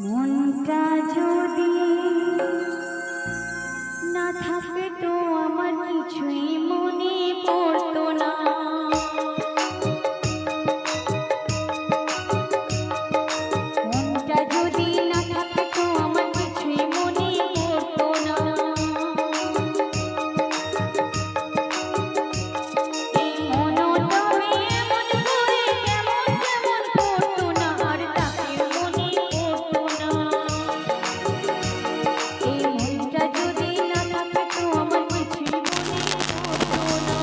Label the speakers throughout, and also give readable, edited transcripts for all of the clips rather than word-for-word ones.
Speaker 1: মনটা যদি না থাকে তো আমার কিছুই মনে পড়তো না। মনটা যদি না থাকে তো আমার কিছুই মনে পড়তো না। এই মনটাকে এমন করে কেমন কেমন করতো না, আর তাকে মনে পড়তো না। এই মনটা যদি না থাকে তো আমার কিছুই মনে পড়তো না।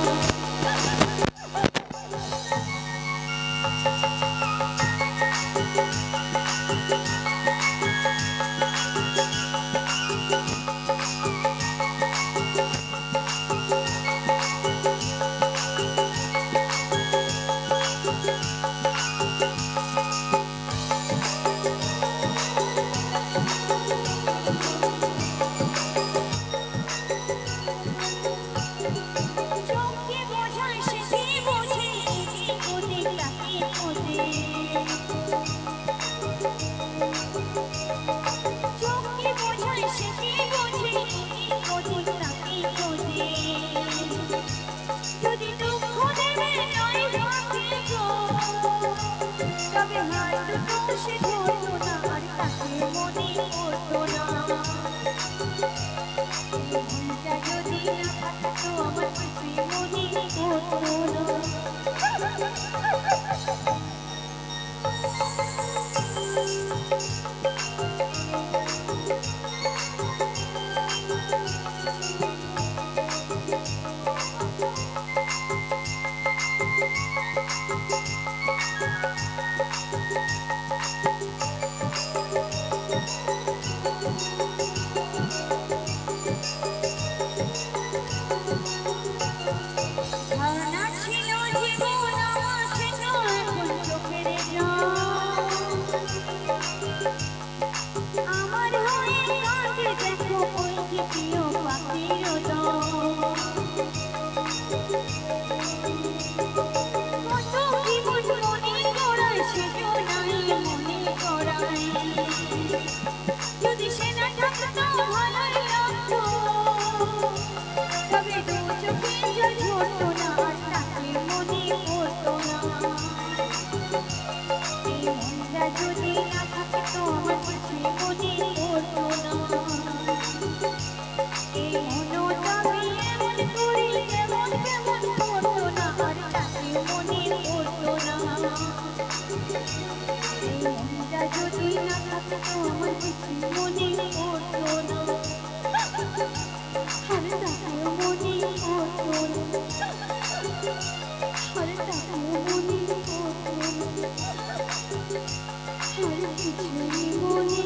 Speaker 1: চোখে বোঝায় সে কি বোঝে, ওদিক তাকে খোঁজে। চোখে বোঝায় সে কি বোঝে, ওদিক তাকে খোঁজে। যদি দুঃখ দেবে নয় ভাবে গো, তবে হাত দুটো সে ধরতো না, আর তাকে মনে পড়তো না। মনটা যদি না থাকতো আমার কিছুই মনে পড়তো না। ধারণা ছিল জীবন আমার, সেটা এখন চোখের জল। আমার হয়ে কাঁদে দেখো ওই যে প্রিয় পাখির দল। কত জীবন মনে করায় সেজো নাই মনে করায়। যদি সে না থাকতো ভালোই লাগতো, তবে দু চোখে জল ঝরতো না, আর তাকে মনে পড়তো না। এই মনটা যদি না থাকতো আমার কিছুই মনে পড়তো না। এই মনটাকে এমন করে কেমন কেমন করতো না, আর তাকে মনে পড়তো না। এই মনটা যদি না থাকতো আমার কিছুই মনে পড়তো না, আর তাকেও মনে পড়তো না, আর তাকেও মনে পড়তো না, আর কিছুই মনে